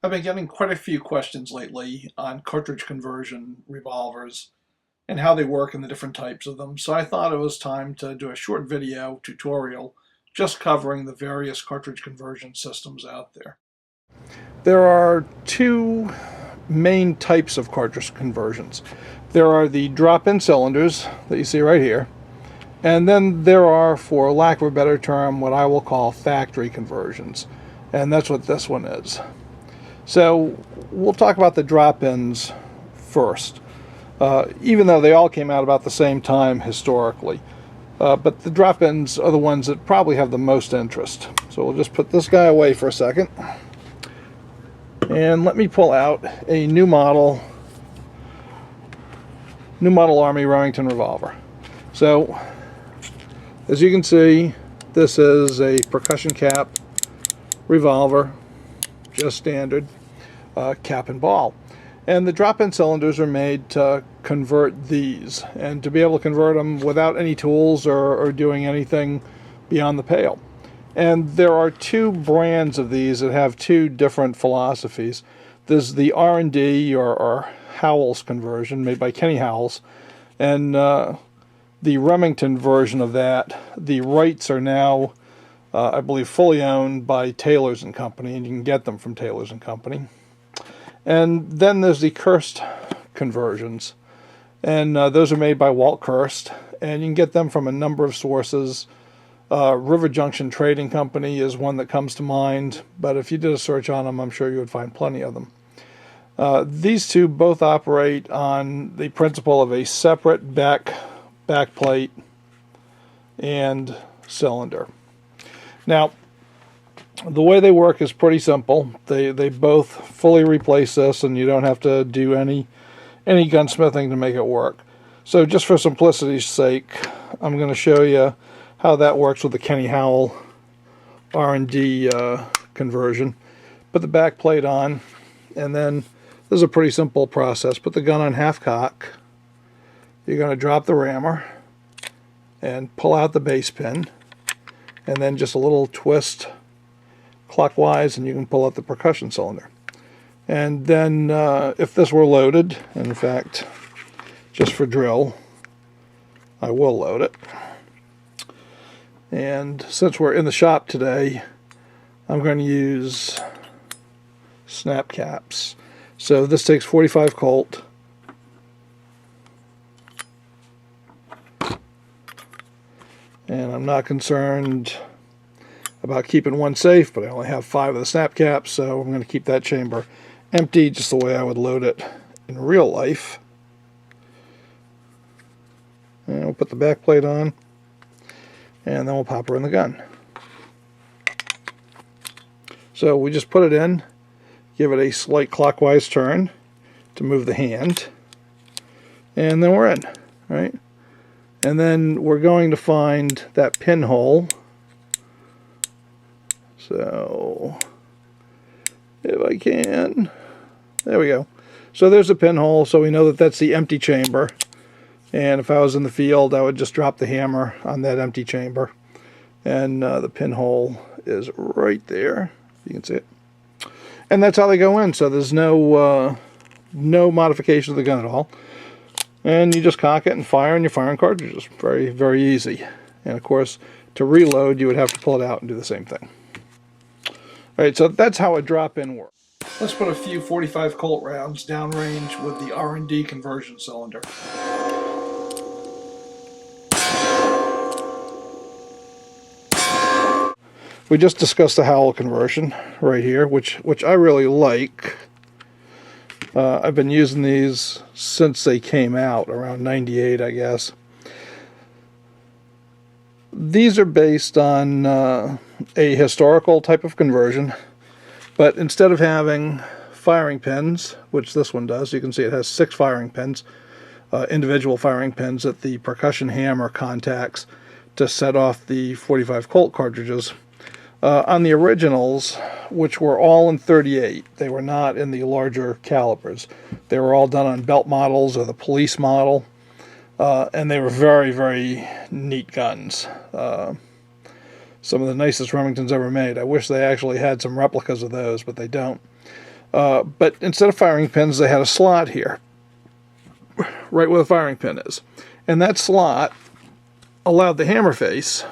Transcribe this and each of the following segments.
I've been getting quite a few questions lately on cartridge conversion revolvers and how they work and the different types of them. So I thought it was time to do a short video tutorial just covering the various cartridge conversion systems out there. There are two main types of cartridge conversions. There are the drop-in cylinders that you see right here, and then there are, for lack of a better term, what I will call factory conversions, and that's what this one is. So we'll talk about the drop-ins first, even though they all came out about the same time historically. But the drop-ins are the ones that probably have the most interest. So we'll just put this guy away for a second. And let me pull out a new model Army Remington revolver. So as you can see, this is a percussion cap revolver, just standard cap and ball. And the drop-in cylinders are made to convert these, and to be able to convert them without any tools or doing anything beyond the pale. And there are two brands of these that have two different philosophies. There's the R&D or Howell's conversion made by Kenny Howells, and the Remington version of that. The rights are now I believe fully owned by Taylor's and Company, and you can get them from Taylor's and Company. And then there's the Kirst conversions, and those are made by Walt Kirst, and you can get them from a number of sources. River Junction Trading Company is one that comes to mind, but if you did a search on them, I'm sure you would find plenty of them. These two both operate on the principle of a separate back plate and cylinder. Now, the way they work is pretty simple. They both fully replace this, and you don't have to do any gunsmithing to make it work. So just for simplicity's sake, I'm going to show you how that works with the Kenny Howell R&D conversion. Put the back plate on, and then this is a pretty simple process. Put the gun on half cock. You're going to drop the rammer and pull out the base pin, and then just a little twist clockwise, and you can pull out the percussion cylinder. And then if this were loaded, and in fact, just for drill, I will load it. And since we're in the shop today, I'm going to use snap caps. So this takes 45 Colt. And I'm not concerned about keeping one safe, but I only have 5 of the snap caps, so I'm going to keep that chamber empty just the way I would load it in real life. And we'll put the back plate on, and then we'll pop her in the gun. So we just put it in, give it a slight clockwise turn to move the hand, and then we're in, right? And then we're going to find that pinhole. So, if I can, there we go. So there's a pinhole, so we know that that's the empty chamber. And if I was in the field, I would just drop the hammer on that empty chamber. And the pinhole is right there. You can see it. And that's how they go in. So there's no modification of the gun at all. And you just cock it and fire, and you're firing cartridges. Very, very easy. And of course, to reload, you would have to pull it out and do the same thing. Alright, so that's how a drop-in works. Let's put a few 45 Colt rounds downrange with the R&D conversion cylinder. We just discussed the Howell conversion right here, which I really like. I've been using these since they came out, around 98, I guess. These are based on a historical type of conversion, but instead of having firing pins, which this one does, you can see it has 6 firing pins, individual firing pins that the percussion hammer contacts to set off the 45 Colt cartridges. On the originals, which were all in 38, they were not in the larger calibers. They were all done on belt models or the police model, and they were very, very neat guns. Some of the nicest Remingtons ever made. I wish they actually had some replicas of those, but they don't. But instead of firing pins, they had a slot here, right where the firing pin is. And that slot allowed the hammer face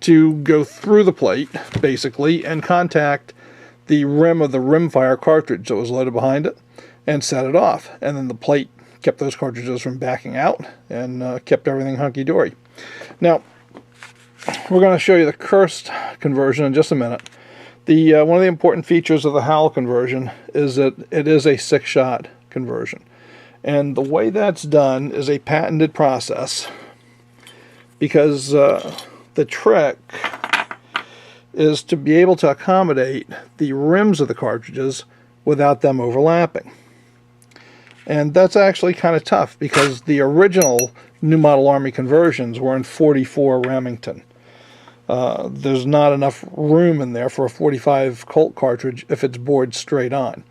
to go through the plate, basically, and contact the rim of the rimfire cartridge that was loaded behind it and set it off. And then the plate kept those cartridges from backing out and kept everything hunky-dory. Now, we're going to show you the Kirst conversion in just a minute. One of the important features of the Howell conversion is that it is a 6-shot conversion. And the way that's done is a patented process, because the trick is to be able to accommodate the rims of the cartridges without them overlapping. And that's actually kind of tough, because the original New Model Army conversions were in 44 Remington. There's not enough room in there for a 45 Colt cartridge if it's bored straight on.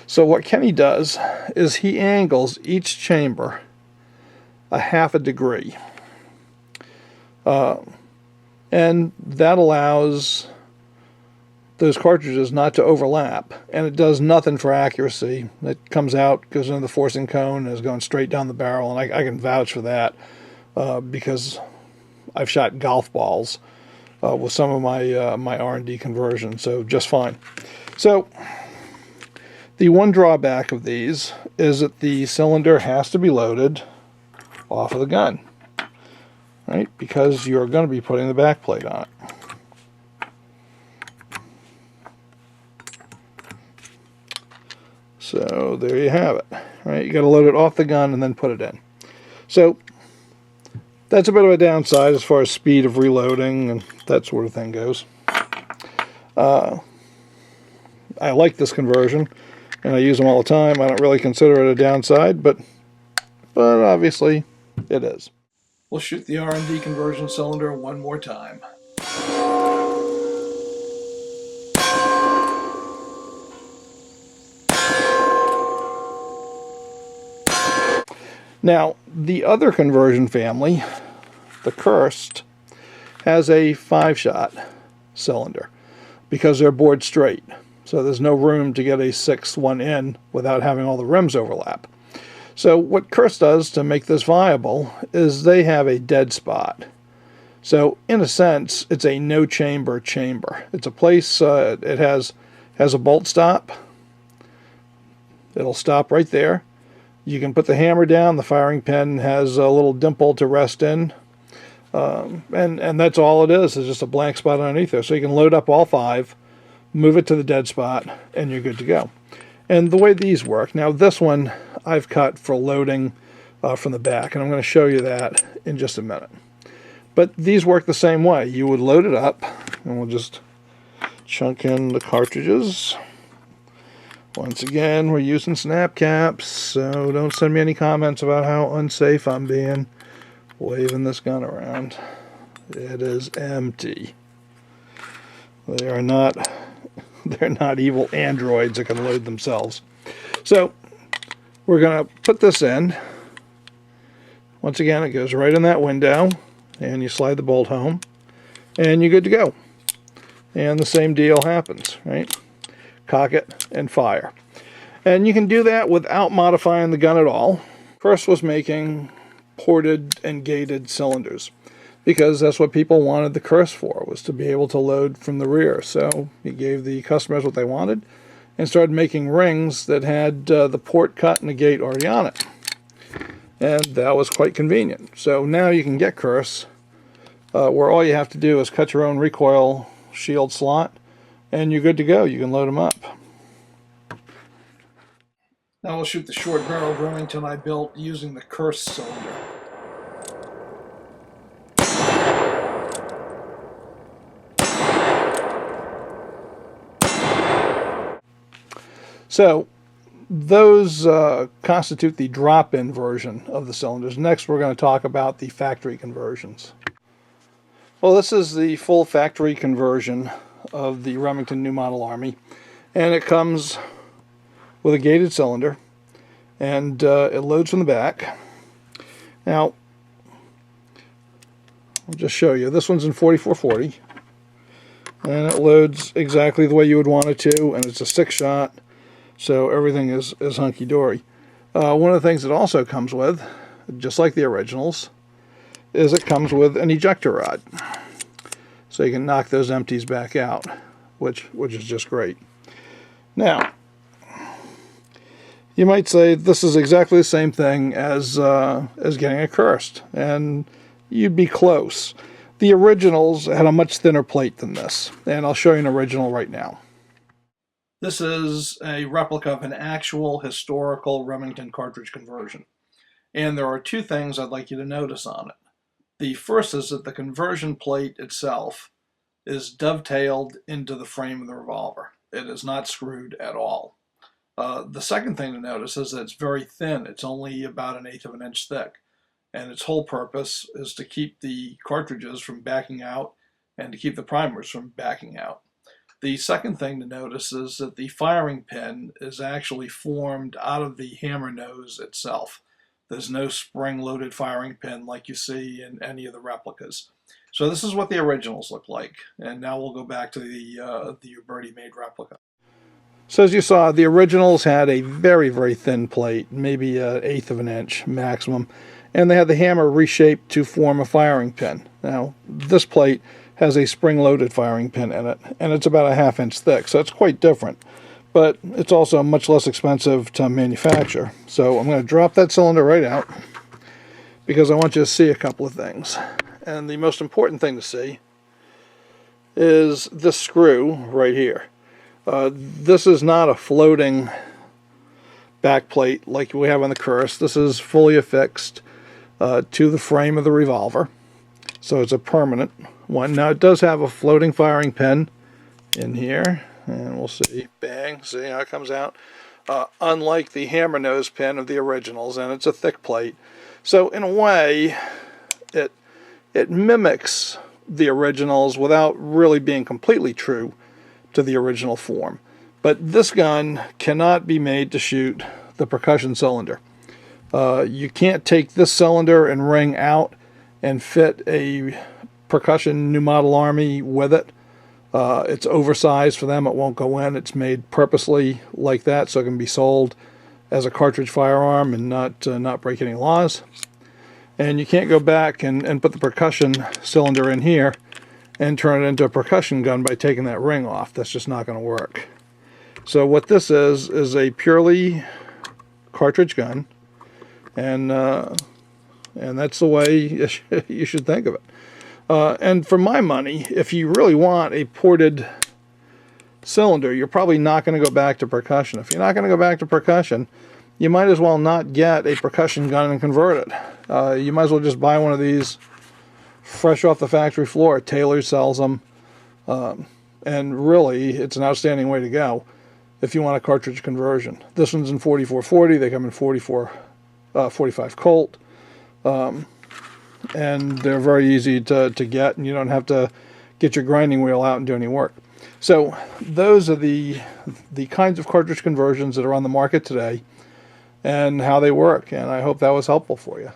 So what Kenny does is he angles each chamber a half a degree. And that allows those cartridges not to overlap, and it does nothing for accuracy. It comes out, goes into the forcing cone, and is going straight down the barrel, and I can vouch for that because I've shot golf balls with some of my my R&D conversions, so just fine. So the one drawback of these is that the cylinder has to be loaded off of the gun, right? Because you're going to be putting the back plate on it. So there you have it, right? You got to load it off the gun and then put it in. So that's a bit of a downside as far as speed of reloading and that sort of thing goes. I like this conversion, and I use them all the time. I don't really consider it a downside, but obviously it is. We'll shoot the R&D conversion cylinder one more time. Now, the other conversion family, the Kirst, has a 5-shot cylinder because they're bored straight. So there's no room to get a 6th one in without having all the rims overlap. So what Kirst does to make this viable is they have a dead spot. So in a sense, it's a no chamber chamber. It's a place, it has a bolt stop. It'll stop right there. You can put the hammer down. The firing pin has a little dimple to rest in. And that's all it is just a blank spot underneath there. So you can load up all 5, move it to the dead spot, and you're good to go. And the way these work, now this one I've cut for loading from the back, and I'm going to show you that in just a minute. But these work the same way. You would load it up, and we'll just chunk in the cartridges. Once again, we're using snap caps, so don't send me any comments about how unsafe I'm being waving this gun around. It is empty. They're not evil androids that can load themselves. So we're going to put this in. Once again, it goes right in that window, and you slide the bolt home, and you're good to go. And the same deal happens, right? Cock it and fire. And you can do that without modifying the gun at all. Kirst was making ported and gated cylinders because that's what people wanted the Kirst for, was to be able to load from the rear. So he gave the customers what they wanted and started making rings that had the port cut and the gate already on it. And that was quite convenient. So now you can get Kirst where all you have to do is cut your own recoil shield slot, and you're good to go. You can load them up. Now we'll shoot the short barrel Remington I built using the Kirst cylinder. So those constitute the drop-in version of the cylinders. Next we're going to talk about the factory conversions. Well, this is the full factory conversion of the Remington New Model Army, and it comes with a gated cylinder, and it loads from the back. Now I'll just show you. This one's in 4440. And it loads exactly the way you would want it to, and it's a 6-shot, so everything is hunky-dory. One of the things it also comes with, just like the originals, is it comes with an ejector rod. So you can knock those empties back out, which is just great. Now, you might say this is exactly the same thing as getting a Kirst, and you'd be close. The originals had a much thinner plate than this, and I'll show you an original right now. This is a replica of an actual historical Remington cartridge conversion. And there are two things I'd like you to notice on it. The first is that the conversion plate itself is dovetailed into the frame of the revolver. It is not screwed at all. The second thing to notice is that it's very thin. It's only about 1/8 of an inch thick. And its whole purpose is to keep the cartridges from backing out and to keep the primers from backing out. The second thing to notice is that the firing pin is actually formed out of the hammer nose itself. There's no spring-loaded firing pin like you see in any of the replicas. So this is what the originals look like. And now we'll go back to the Uberti made replica. So as you saw, the originals had a very, very thin plate, maybe 1/8 of an inch maximum. And they had the hammer reshaped to form a firing pin. Now, this plate has a spring-loaded firing pin in it, and it's about 1/2 inch thick, so it's quite different. But it's also much less expensive to manufacture. So I'm going to drop that cylinder right out, because I want you to see a couple of things. And the most important thing to see is this screw right here. This is not a floating back plate like we have on the Kirst. This is fully affixed to the frame of the revolver, so it's a permanent one. Now it does have a floating firing pin in here, and we'll see. Bang! See how it comes out? Unlike the hammer nose pin of the originals, and it's a thick plate. So in a way, it mimics the originals without really being completely true to the original form. But this gun cannot be made to shoot the percussion cylinder. You can't take this cylinder and ring out and fit a percussion New Model Army with it. It's oversized for them. It won't go in. It's made purposely like that so it can be sold as a cartridge firearm and not break any laws. And you can't go back and put the percussion cylinder in here and turn it into a percussion gun by taking that ring off. That's just not going to work. So what this is a purely cartridge gun, and that's the way you should think of it. And for my money, if you really want a ported cylinder, you're probably not going to go back to percussion. If you're not going to go back to percussion, you might as well not get a percussion gun and convert it. You might as well just buy one of these fresh off the factory floor. Taylor sells them, and really, it's an outstanding way to go if you want a cartridge conversion. This one's in 4440. They come in 45 Colt, and they're very easy to get, and you don't have to get your grinding wheel out and do any work. So those are the kinds of cartridge conversions that are on the market today and how they work, and I hope that was helpful for you.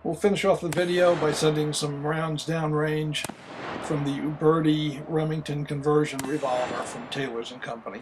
We'll finish off the video by sending some rounds downrange from the Uberti Remington conversion revolver from Taylor's & Company.